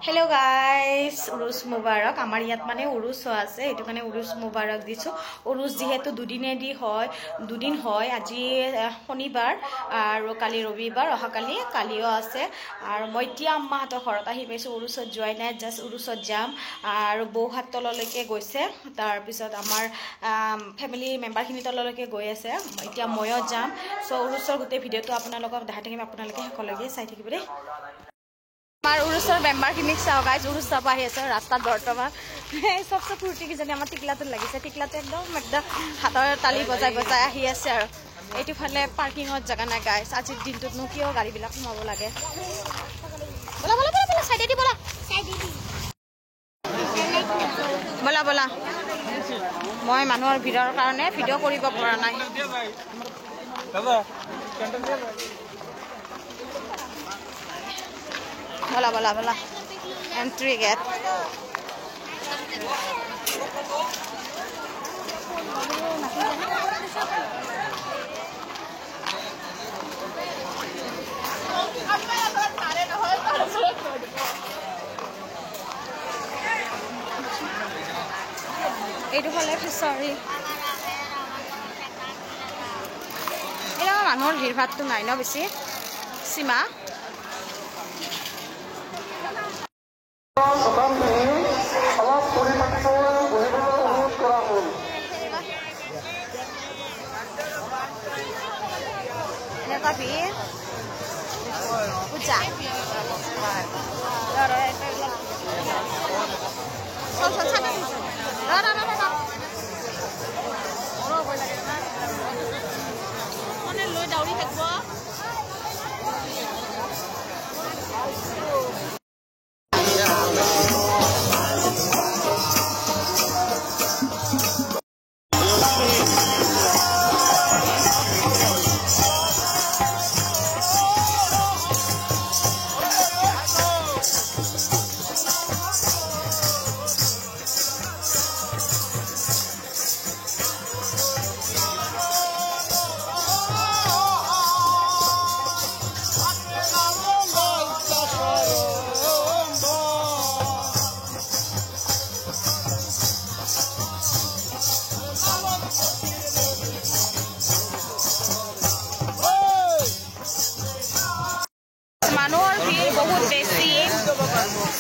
Hello guys, Urus Mubarak. Amar yat mane Urus hoase. Etu kane Urus Mubarak dicho. Urus jihetu dudin hoy. Aji shonibar aru kali robibar. Oha kaliyo ase. Aru moi tia amma hator khorot ahi paisu Urusot joy nai just Urusot jam. Aru bow hat tololeke goise. Tar pisot amar family member khini tololeke goi ase. Etia moyo jam. So Urusor gote video to apnalokok dekhai থাকিম apnaloke hekolege sai thakibore. Our Urusor member khini sao guys Urus sab ahi ase rasta bortoman sobse furti ki jani amar tiklatun lagise tiklate ekdom hator tali bojai ahi ase aru etu phale parking ot jaga na guys ajir dintut nu kiyo gari bilak humabo lage bola side di bola moi manuhor bidor karone video koribo pora nai Bola. Entry gate. Etu hole sorry. Ela manor hirvat tu nai no besi. Sima. Tapi, puja.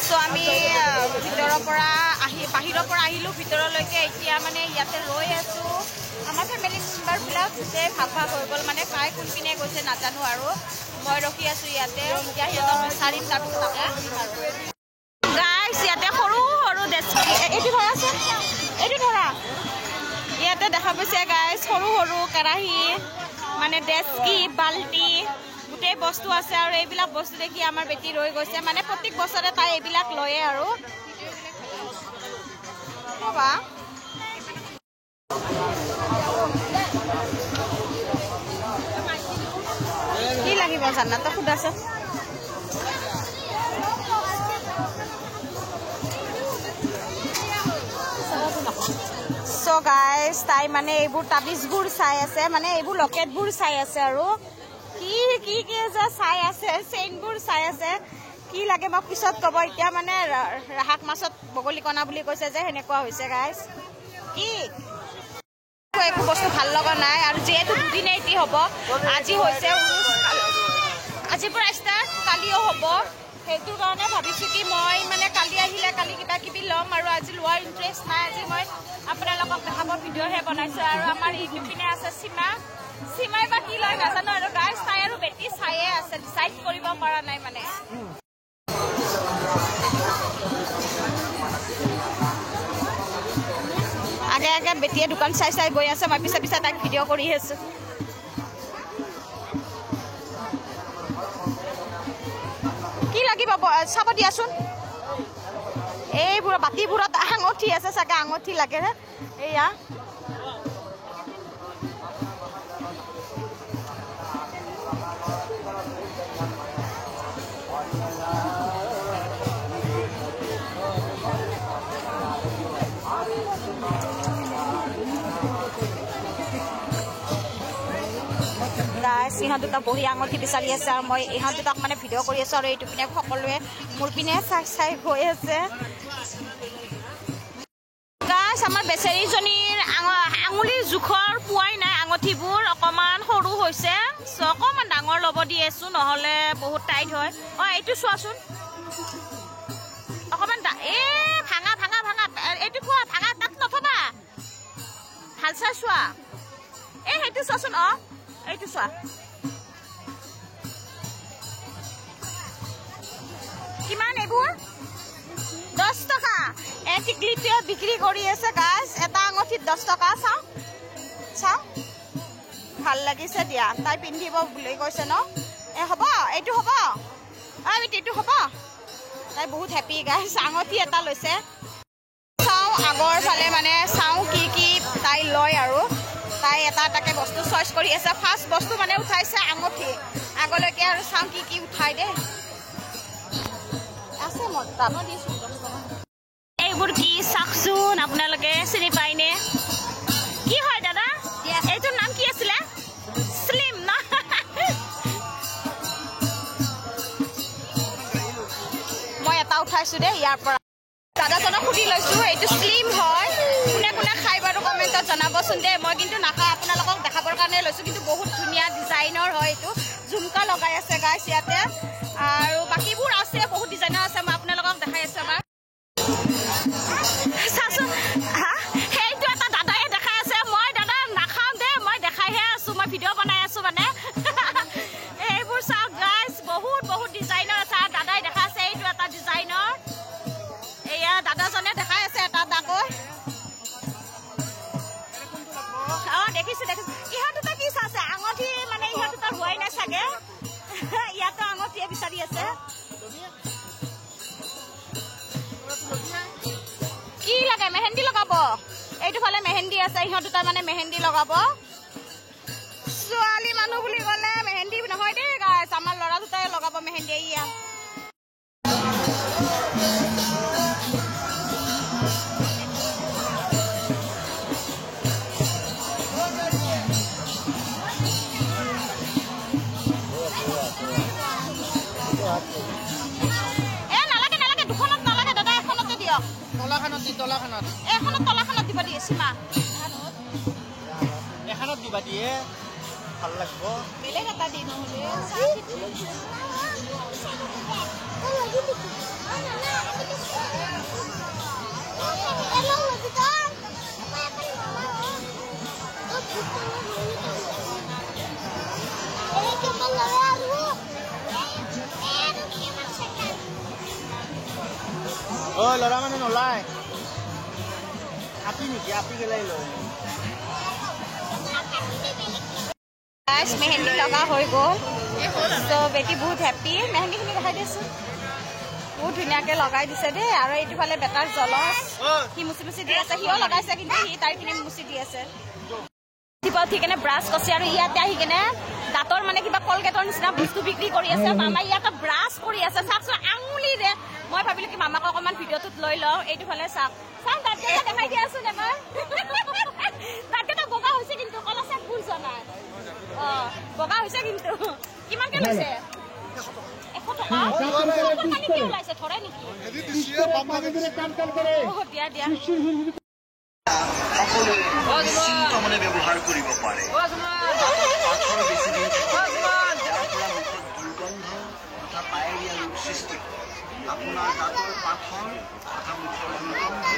So ami bahiro pora ahilu bitoroloke etia mane yate roi asu amar family member bila te bhag hoi gol mane kai kun pine goise najanu aru moi rokhi asu yate etia hiator sarim tapu taka guys yate horu deski eti dhora ase eti dhora yate dekha paise guys horu karahi mane deski balti gute bostu ase aru ebilak bostu dekhi amar beti roi goise mane protik bosore tai ebilak loye aru baba ki lagi bosana to kudase so guys tai mane ebur tabis bur sai ase mane ebur locket bur sai ase aru ki je sai ase chain bur sai ase কি লাগে মই পিছত কব এতিয়া মানে রাহাক মাছত বগলি কনা বুলি কৈছে যে হেনেকুৱা হৈছে গাইস কি একো বস্তু ভাল লগা নাই আৰু যেহেতু দুদিন এটি হ'ব আজি হৈছে আজি পৰা স্টাৰ্ট কালিও হ'ব হেতু কাৰণে ভাবিছো কি মই মানে কালি আহিলে কালি কিবা কিবি লম আৰু আজি লোৱাৰ ইন্টাৰেষ্ট নাই আজি মই আপোনালোকক দেখাব ভিডিও হে বনাইছো আৰু আমাৰ ইপিনে আছে সীমাই বা কি লয় নাজানো আৰু গাইস তাই আৰু বেটি চাইয়ে আছে ডিসাইড কৰিব পৰা নাই মানে आगे बेटिया दुकान चाई गई आसे मैं पिछे तक भिडिओ करी आसो कि लागिब चाब दियासुन এইবোৰ বাতিবোৰত আঙঠি আছে চাগে আঙঠি লাগে এয়া guys, ihan duta bohi angoti bisari ase aru moi ihan duta mane video kori ase aru etu pine সকলোৱে মোৰ পিনে চাই হৈ আছে গাইছ আমাৰ বেচেৰীজনীৰ আঙুলিৰ জোখৰ পোৱাই নাই আঙঠিবোৰ অকমান সৰু হৈছে সো অকমান ডাঙৰ ল'ব দি আছো নহলে বহুত টাইট হয় এইটো চোৱাচোন অকমান ভাঙা এইটো কোৱা ভাঙা তাত নথবা ভাল চাই চোৱা সেইটো চোৱাচোন এইটো চোৱা কিমান এইবোৰ 10 টকা টিকলিটো বিক্ৰী কৰি আছে গাইছ এটা আঙঠিত 10 টকা চাও ভাল লাগিছে দিয়া তাই পিন্ধিব বুলি কৈছে ন হ'ব এইটো হ'ব এইটো হ'ব তাই বহুত হেপী গাইছ আঙঠি এটা লৈছে চাও আগৰ ফালে মানে চাও কি তাই লয় আৰু তাই এটা এটাকে বস্তু চইচ কৰি আছে ফাৰ্ষ্ট বস্তু মানে উঠাইছে আঙঠি আগলৈকে আৰু চাও কি উঠাই দে আছে মত দিছো এইবোৰ কি চাকচোন আপোনালোকে চিনি পাইনে কি হয় দাদা এইটোৰ নাম কি আছিলে স্লিম না মই এটা উঠাইছো দে ইয়াৰ পৰা দাদাজনক সুধি লৈছো এইটো স্লিম হয় কোনে কোনে খাই বাৰু কমেণ্টত জনাবচোন দে মই কিন্তু নাখাওঁ আপোনালোকক দেখাবৰ কাৰণে লৈছো কিন্তু বহুত ধুনীয়া ডিজাইনৰ হয় এইটো ঝুমকা লগাই আছে গাইছ ইয়াতে আৰু বাকিবোৰ আছে বহুত ডিজাইনৰ আছে মই আপোনালোকক দেখাই আছো আমাৰ চাচোন সেইটো এটা দাদাই দেখাই আছে মই দাদা নাখাওঁ দে মই দেখাইহে আছো মই ভিডিঅ' বনাই আছো মানে এইবোৰ চাওক গাইছ বহুত ডিজাইনৰ আছে আৰু দাদাই দেখাই আছে এইটো এটা ডিজাইনৰ এয়া দাদাজনে দেখাই আছে এটা দাকৈ দেখিছো ইহঁত দুটা কি চাইছে আঙঠি মানে ইহঁত দুটা হোৱাই নাই চাগে ইয়াতো আঙঠিয়ে বিচাৰি আছে কি লাগে মেহেন্দি লগাব এইটো ফালে মেহেন্দি আছে ইহঁত দুটা মানে মেহেন্দি লগাব ছোৱালী মানুহ বুলি ক'লে মেহেন্দি নহয় দেই গাইছ আমাৰ ল'ৰা দুটাই লগাব মেহেন্দি ইয়া নালাগে দুখনত নালাগে দাদা এখনতে দিয়ক তলাখনত দিব দিয়ে সীমা এখনত দিবা দিয়ে ভাল লাগিব বেলেগ এটা দি নহ'লে ল'ৰা মানে নলাই আপি নেকি আপি গেলাই লয় মেহেন্দি লগা হৈ গ'ল তো বেটি বহুত হেপী মেহেন্দিখিনি দেখাই দিছোঁ বহুত ধুনীয়াকে লগাই দিছে দেই আৰু এইটো ফালে বেটাৰ জলচ সি মুচি দি আছে সিও লগাইছে কিন্তু সি তাইখিনি মুচি দি আছে উঠি কেনে ব্ৰাছ কচি আৰু ইয়াতে আহি কেনে দাঁতৰ মানে কিবা কলগেটৰ নিচিনা বস্তু বিক্ৰী কৰি আছে মামা ইয়াতে ব্ৰাছ কৰি আছে চাওকচোন আঙুলিৰে মই ভাবিলো কি মামাক অকণমান ভিডিঅ'টোত লৈ লওঁ এইটো ফালে চাওক দাঁতকেইটা দেখাই দি আছো দেখাই দাঁতকেইটা বগা হৈছে কিন্তু কলচে ফুল জনাই বগা হৈছে কিন্তু কিমানকে লৈছে 100 টকা কি ওলাইছে ধৰে নেকি দিয়া মানে ব্যৱহাৰ কৰিব পাৰে সৃষ্টি আপোনাৰ দাঁতৰ পাথৰ তথা মুখৰ দুৰ্গন্ধ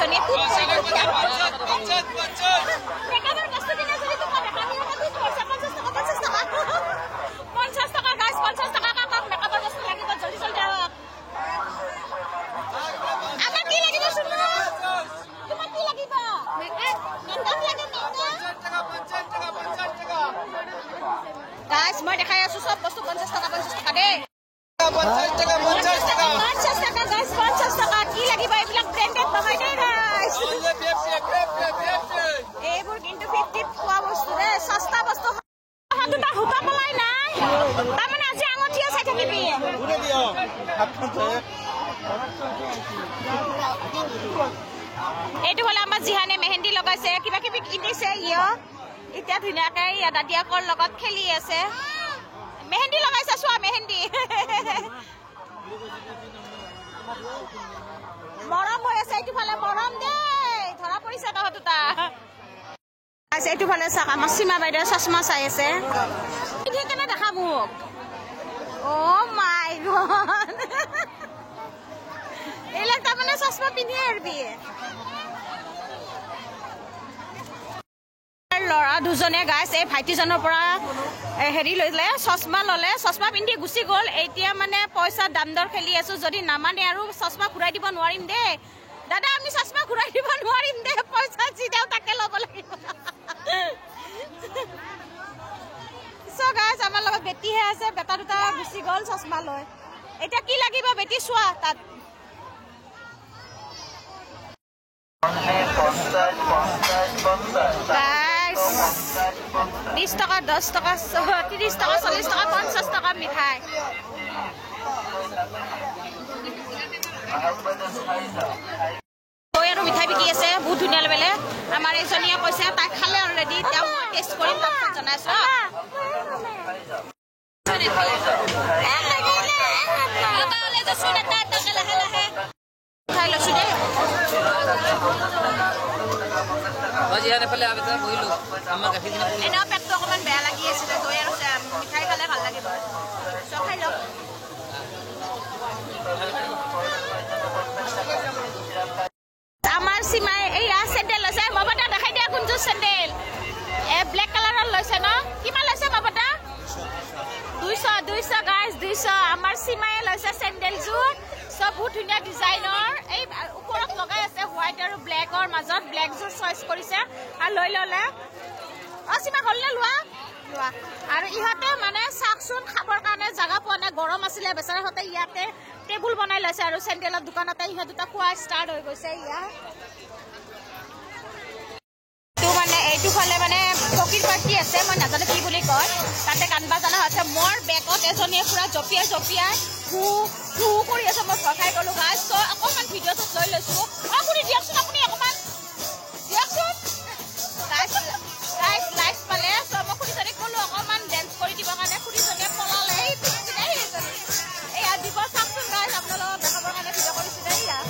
দুজনীয়ে মেকআপৰ বস্তু কিনে যদি তোমাক দেখামি হ'ব কি কৰিছা 50 টকা 50 টকা গাইছ 50 টকা কাম মেকআপৰ বস্তু লাগিব জলদি জলদি আহক আমাৰ কি লাগিব শুনো তোমাক কি লাগিব মেকআপ লাগে গাইছ মই দেখাই আছো সব বস্তু 50 টকা দেই 50 টকা গাইছ 50 টকা কি লাগিব এইবিলাক ব্র্যান্ডেড নহয় দেই গাইছ এইবোৰ কিন্তু 50 পোৱা বস্তু ৰে সস্তা বস্তু হাতটা হুতা পলাই নাই তাৰমানে আজি আঙঠিয়া চাই থাকিবি ঘুৰে দিও হাতখন এইটো হলে আমাৰ জিহানে মেহেন্দি লগাইছে কিবা কিবি কিনিছে ইয় এতিয়া ধুনীয়াকে দাদিয়াকৰ লগত খেলি আছে মেহেন্দি লগাইছে চোৱা মেহেন্দি মৰম হৈ আছে এইটো ফালে মৰম দেই ধৰা পৰিছে তহঁত দুটা আছে এইটো ফালে চাক আমাৰ সীমা বাইদেউ চশমা চাই আছে এতিয়া কেনে দেখা মোক অ' মাই গড এইবিলাক তাৰমানে চশমা পিন্ধিয়ে এৰিবি ল'ৰা দুজনে গাইছ এই ভাইটিজনৰ পৰা হেৰি লৈলে চশমা ল'লে চশমা পিন্ধি গুচি গ'ল এতিয়া মানে পইচা দাম দৰ খেলি আছো যদি নামানে আৰু চশমা ঘূৰাই দিব নোৱাৰিম দেই দাদা আমি চশমা ঘূৰাই দিব নোৱাৰিম দেই পইচা যি দেও তাকে ল'ব লাগিব চ' গাইছ আমাৰ লগত বেটিহে আছে বেটা দুটা গুচি গ'ল চশমা লৈ এতিয়া কি লাগিব বেটি চোৱা তাত গাইছ 20 টকা 10 টকা 30 টকা 40 টকা 50 টকা মিঠাই দৈ আৰু মিঠাই বিকি আছে বহুত ধুনীয়া লেবেলে আমাৰ এজনীয়ে কৈছে তাই খালে অলৰেডি তেওঁ টেষ্ট কৰিম তাৰপিছত জনাইছো খাই লৈছো দেই এনেও পেটটো অকণমান বেয়া লাগি আছিলে দৈ আৰু মিঠাই খালে ভাল লাগিব চব খাই লওক আমাৰ সীমাই এইয়া চেণ্ডেল লৈছে বাবাটা দেখাই দিয়া কোনযোৰ চেণ্ডেল ব্লেক কালাৰৰ লৈছে ন কিমান লৈছে বাবাটা 200 গাইজ 200 আমাৰ সীমায়ে লৈছে চেণ্ডেলযোৰ সব বহুত ধুনীয়া ডিজাইনৰ এই ওপৰত লগাই আছে হোৱাইট আৰু ব্লেকৰ মাজত ব্লেকযোৰ চইচ কৰিছে আৰু লৈ ল'লে সীমা হ'লনে লোৱা আৰু ইহঁতে মানে চাকচোন খাবৰ কাৰণে জাগা পোৱা নাই গৰম আছিলে বেচাৰাহঁতে ইয়াতে টেবুল বনাই লৈছে আৰু চেণ্ডেলৰ দোকানতে ইহঁত দুটা খোৱা ষ্টাৰ্ট হৈ গৈছে ইয়াত মানে এইটো ফালে মানে ফকিৰ পাৰ্টি আছে মই নাজানো কি বুলি কয় তাতে গান বাজানা আছে মোৰ বেগত এজনীয়ে পুৰা জঁপিয়াই হু কৰি আছে মই ভয় খাই গ'লো গাইছ চ' অকণমান ভিডিঅ'টো লৈ লৈছোঁ আপুনি দিয়কচোন আপুনি অকণমান দিয়কচোন গাইছ লাইফ পালে চ' মই খুৰীজনীক ক'লোঁ অকণমান ডেন্স কৰি দিবৰ কাৰণে খুৰীজনীয়ে পলালে এয়া দিব চাওকচোন গাইছ আপোনালোকক দেখাবৰ কাৰণে ভিডিঅ' কৰিছোঁ দেই এয়া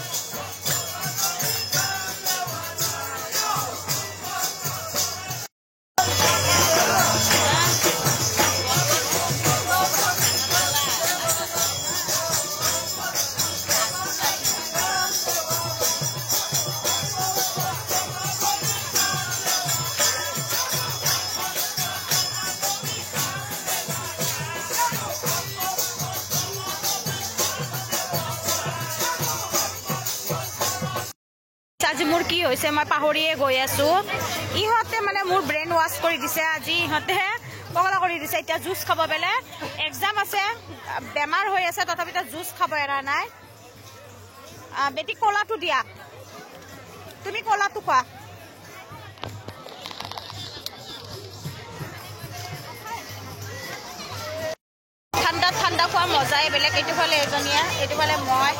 আজি মোৰ কি হৈছে মই পাহৰিয়ে গৈ আছো ইহঁতে মানে মোৰ ব্ৰেইন ৱাছ কৰি দিছে আজি ইহঁতে পগলা কৰি দিছে এতিয়া জুচ খাব বেলে এক্সাম আছে বেমাৰ হৈ আছে তথাপিতো জুচ খাব এৰা নাই বেটি কলাটো দিয়া তুমি কলাটো খোৱা ঠাণ্ডা খোৱা মজাই বেলেগ এইটো ফালে এজনীয়া এইটো ফালে মই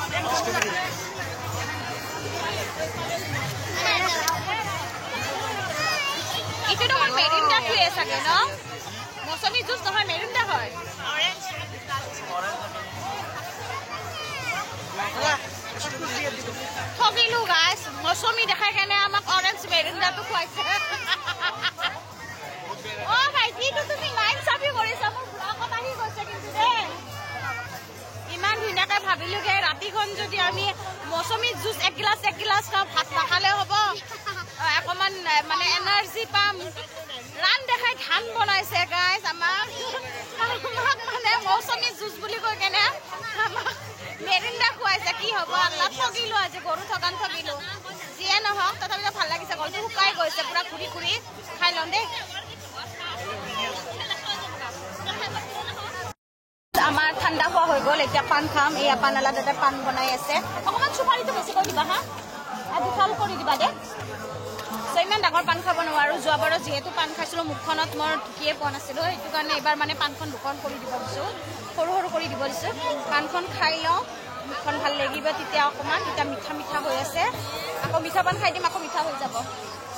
itu dengan merinda tuh ya sakit, no? Mosomi jus dengan merinda koi. Orange. Hoki lu guys, mosomi dekai kene amak orange merinda tuh koi. Oh my, itu tuh si lain sapi boleh sama vlog apa nih kau sakit deh. Iman hina ভাবিলোগে ৰাতিখন যদি আমি মৌচুমী juice এক গিলাচ খাওঁ ভাত নাখালে হ'ব অকণমান মানে এনাৰ্জি পাম ৰান দেখাই ধান বনাইছে গাইজ আমাক মানে মৌচুমী জুচ বুলি কৈ কেনে আমাক মেৰিণ্ডা খুৱাইছে কি হ'ব আল্লাহ ঠগিলো আজি গৰু ঠগান ঠগিলো যিয়ে নহওক তথাপিতো ভাল লাগিছে গলটো শুকাই গৈছে পুৰা ঘূৰি ঘূৰি খাই লওঁ দেই আমাৰ ঠাণ্ডা খোৱা হৈ গ'ল এতিয়া পাণ খাম এই পাণালা দাদা পাণ বনাই আছে অকণমান চুপাৰীটো বেছি কৰি দিবা হা আৰু দুফাল কৰি দিবা দে ইমান ডাঙৰ পাণ খাব নোৱাৰো যোৱাবাৰত যিহেতু পাণ খাইছিলোঁ মুখখনত মই ঢুকিয়ে পোৱা নাছিলোঁ সেইটো কাৰণে এইবাৰ মানে পাণখন দুখন কৰি দিব দিছোঁ সৰু সৰু কৰি দিব দিছোঁ পাণখন খাই লওঁ মুখখন ভাল লাগিব তেতিয়া অকণমান এতিয়া মিঠা মিঠা হৈ আছে আকৌ মিঠা পাণ খাই দিম আকৌ মিঠা হৈ যাব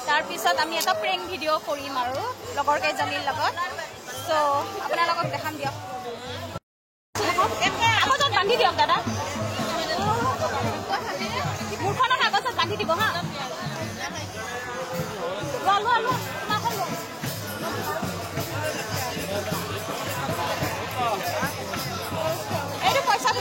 তাৰপিছত আমি এটা প্ৰেংক ভিডিঅ' কৰিম আৰু লগৰ কেইজনীৰ লগত চ' আপোনালোকক দেখাম দিয়ক কাগজত বান্ধি দিয়ক দাদা মুখখনৰ কাগজত বান্ধি দিব হা এইটো পইচাটো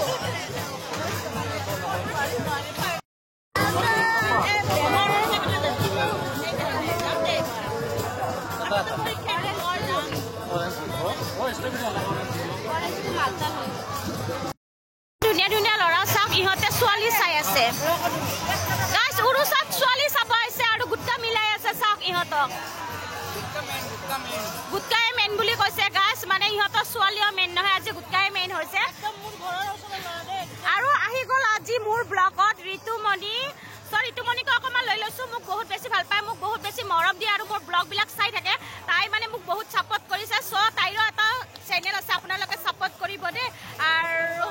ধুনীয়া ধুনীয়া ল'ৰা চাওক ইহঁতে ছোৱালী চাই আছে গাইজ উৰুচাত ছোৱালী চাব আহিছে আৰু গুটকা মিলাই আছে চাওক ইহঁতক গুটকাই মেইন বুলি কৈছে গাইজ মানে ইহঁতৰ ছোৱালীও মেইন নহয় আজি গুটকাই মেইন হৈছে আৰু আহি গ'ল আজি মোৰ ব্লগত ঋতুমণি চ' ঋতুমণিকো অকণমান লৈ লৈছোঁ মোক বহুত বেছি ভাল পায় মোক বহুত বেছি মৰম দিয়ে আৰু মোৰ ব্লগবিলাক চাই থাকে তাই মানে মোক বহুত ছাপোৰ্ট কৰিছে চ' তাইৰো এটা চেনেল আছে আপোনালোকে ছাপোৰ্ট কৰিব দেই আৰু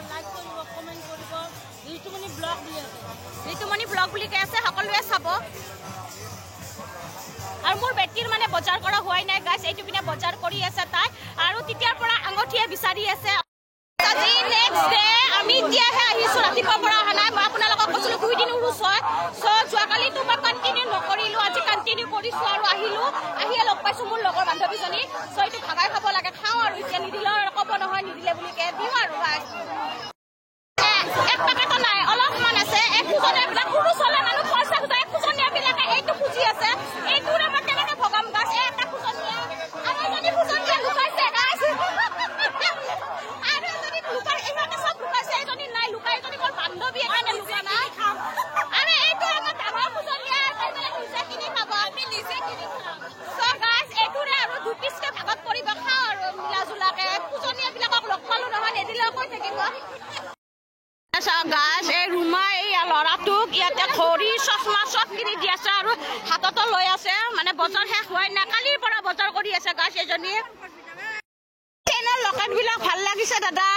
ঋতুমণি ব্লগ বুলি কৈ আছে সকলোৱে চাব আৰু মোৰ বেটীৰ মানে বজাৰ কৰা হোৱাই নাই গাইজ এইটো পিনে বজাৰ কৰি আছে তাই আৰু তেতিয়াৰ পৰা আঙঠিয়ে বিচাৰি আছে আজি নেক্সট ডে আমি এতিয়াহে আহিছোঁ ৰাতিপুৱাৰ পৰা অহা নাই মই আপোনালোকক কৈছিলোঁ 2 দিন উৰুচ হয় চ' যোৱাকালিতো মই কণ্টিনিউ নকৰিলোঁ আজি কণ্টিনিউ কৰিছোঁ আৰু আহিয়ে লগ পাইছোঁ মোৰ লগৰ বান্ধৱীজনী চ' এইটো ভাগাই খাব লাগে খাওঁ আৰু এতিয়া নিদিলেও ক'ব নহয় নিদিলে বুলি কৈ দিওঁ আৰু এক পেকেটো নাই অলপমান আছে এক খুজনীয়াবিলাক উৰুচ হ'লে মানুহ পইচা খোজা এক খুজনীয়াবিলাকে এইটো খুজি আছে এইটোৰে মই কেনেকৈ ভগাম গাছ এটা খুজনীয়া আৰু এজনী খুজনীয়া লুকাইছে গাছ আৰু এজনী লুকাই ইহঁতে চব লুকাইছে এজনী নাই লুকাই এজনী মোৰ বান্ধৱী এজনী লুকা নাই আৰু এইটো আমাৰ ডাঙৰ খুজনীয়া তাইবিলাক নিজে কিনি খাব আমি নিজে কিনি খাম চ' গাছ এইটোৰে আৰু 2 পিচকৈ ভাগত পৰিব খাওঁ আৰু মিলা জোলাকৈ খুজনীয়াবিলাকক লগ পালোঁ নহয় নিদিলেও কৈ থাকিব গাছ এই ৰুমা এই ল'ৰাটোক ইয়াতে ঘড়ী চশমা চব কিনি দি আছে আৰু হাততো লৈ আছে মানে বজাৰ শেষ হোৱাই নাই কালিৰ পৰা বজাৰ কৰি আছে গাছ এজনী চেইনৰ লকেটবিলাক ভাল লাগিছে দাদা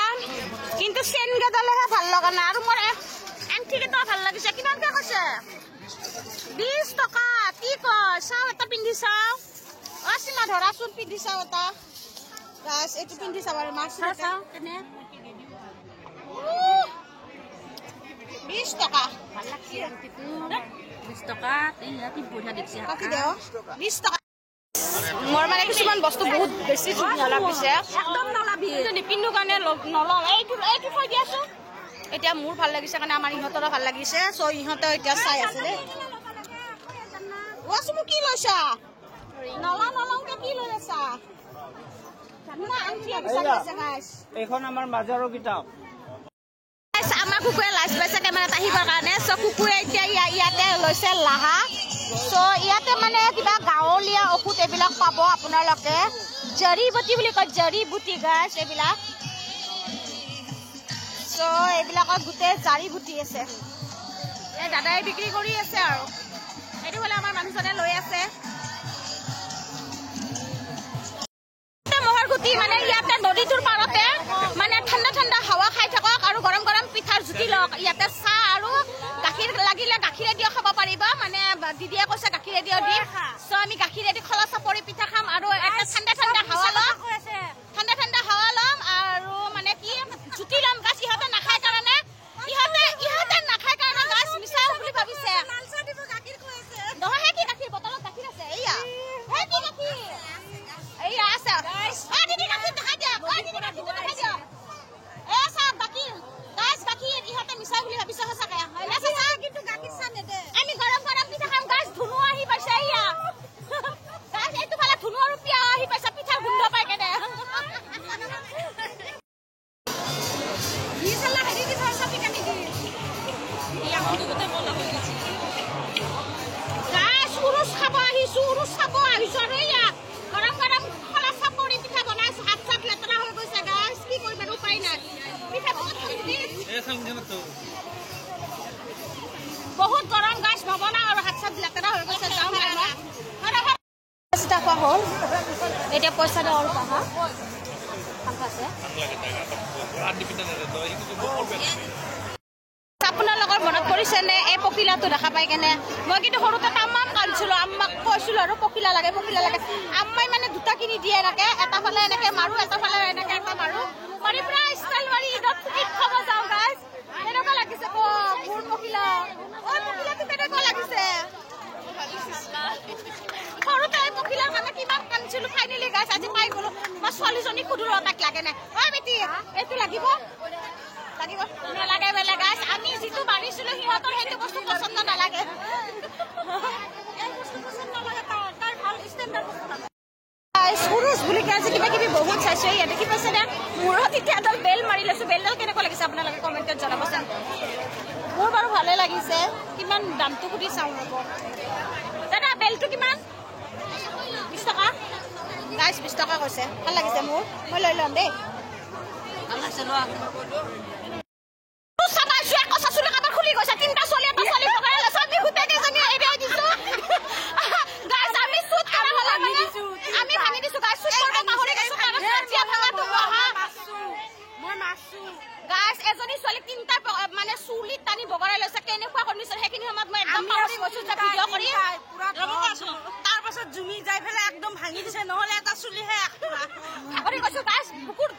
কিন্তু চেইন কেইডালেহে ভাল লগা নাই আৰু মোৰ আঙঠিকেইটাও ভাল লাগিছে কিমানকৈ কৈছে 20 টকা কি কয় চাওঁ এটা পিন্ধি চাওঁ অ সীমা ধৰাচোন পিন্ধি চাওঁ এটা গাছ এইটো পিন্ধি চাব আৰু মাছ চাওঁ তেনে 20 টকা ভাল লাগছে আংটিটো 20 টকা এই বঢ়িয়া দেখছে কাটি দেও 20 টকা মোৰ মানে কিছুমান বস্তু বহুত বেছি ধুনীয়া লাগিছে একদম নলাবি নিপিন্ধো কাৰণে নলওঁ এইটো থৈ দিয়াছো এতিয়া মোৰ ভাল লাগিছে কাৰণে আমাৰ ইহঁতৰো ভাল লাগিছে চ' ইহঁতে এতিয়া চাই আছে দেই ওৱাচোন কি লৈছা নলাওঁকে কি লৈ আছা এইখন আমাৰ মাজাৰৰ কিতাপ আমাৰ কুকুৰে লাজ পাইছে কেমেৰাত আহিবৰ কাৰণে চ' কুকুৰে এতিয়া ইয়াতে লৈছে লাহা চ' ইয়াতে মানে কিবা গাঁৱলীয়া ঔষধ এইবিলাক পাব আপোনালোকে জৰি বুটি বুলি কয় জৰি বুটি গাছ এইবিলাক চ' এইবিলাকত গোটেই জাৰি বুটি আছে এই দাদাই বিক্ৰী কৰি আছে আৰু এইটো হ'লে আমাৰ মানুহজনে লৈ আছে মহৰগুটি মানে ইয়াতে নদীটোৰ পাৰতে মানে ঠাণ্ডা ঠাণ্ডা হাৱা খাই থাকক আৰু গৰম গৰম পিঠাৰ জুতি লওক ইয়াতে চাহ আৰু গাখীৰ লাগিলে গাখীৰে দিও খাব পাৰিব মানে দিদিয়ে কৈছে গাখীৰে দিও দিম চ' আমি গাখীৰে দি খলা চাপৰি পিঠা খাম আৰু এটা ঠাণ্ডা ঠাণ্ডা হাৱা ল'ম আৰু মানে কি জুতি ল'ম গাছ ইহঁতে নাখায় কাৰণে ইহঁতে নাখায় কাৰণে গাছ মিছা বুলি ভাবিছে নহয় সেই কি গাখীৰ বটলত গাখীৰ আছে এয়া সেই কি গাখীৰ এয়া আছে দিদি গাখীৰ দেখাই দিয়ক দিদি গাখীৰ দেখাই দিয়ক চাওক গাখীৰ গাছ গাখীৰ গাইছ উৰুচ খাব আহিছোঁ আৰু ইয়াত গৰম গৰম খলা চাপৰি পিঠা বনাইছোঁ হাত চাত লেতেৰা হৈ গৈছে গাইছ কি কৰিম আৰু উপায় নাই পিঠা বহুত গৰম গাইছ নবনাওঁ আৰু হাত চাত লেতেৰা হৈ গৈছে যাওঁ খোৱা হ'ল এতিয়া পইচা দিয়া অলপ আহা আপোনালোকৰ মনত পৰিছেনে এই পখিলাটো দেখা পাই কেনে মই কিন্তু সৰুতে তামাম কান্দিছিলোঁ আম্মাক কৈছিলোঁ আৰু পখিলা লাগে আম্মাই মানে দুটা কিনি দিয়ে এনেকে এটা ফালে এনেকে মাৰো এটা ফালে এনেকে এটা মাৰো মাৰি পুৰা ষ্টাইল মাৰি ঈদত ফুকিত খাব যাওঁ গাইছ এনেকুৱা লাগিছে মোৰ পখিলা পখিলাটো কেনেকুৱা লাগিছে সৰুতে এই পখিলাৰ কাৰণে কিমান কান্দিছিলোঁ ফাইনেলি গাইছ আজি পাই গ'লো মই ছোৱালীজনীক সুধিলোঁ তাক লাগে নাই বেটি এইটো লাগিব নালাগে বেলেগ গাইছ আমি যিটো মাৰিছিলোঁ সিহঁতৰ সেইটো বস্তু পচন্দ নালাগে উৰুচ বুলি আজি কিবা কিবি বহুত চাইছো ইয়াতে কি পাইছে নে মূৰত এতিয়া এডাল বেল মাৰি লৈছো বেলডাল কেনেকুৱা লাগিছে আপোনালোকে কমেণ্টত জনাবচোন মোৰ বাৰু ভালে লাগিছে কিমান দামটো সুধি চাওঁ ৰ'ব দাদা বেলটো কিমান 20 টকা গাইছ 20 টকা কৈছে ভাল লাগিছে মোৰ মই লৈ ল'ম দেই মানে চুলিত টানি বগৰাই লৈছে কেনেকুৱা কণ্ডিশ্যন সেইখিনি সময়ত মই একদম পাহৰি গৈছো যে ভিডিঅ' কৰি তাৰ পাছত জুমি যাই পেলাই একদম ভাঙি দিছে নহ'লে এটা চুলিহে কৈছো গাইছ বুকুৰ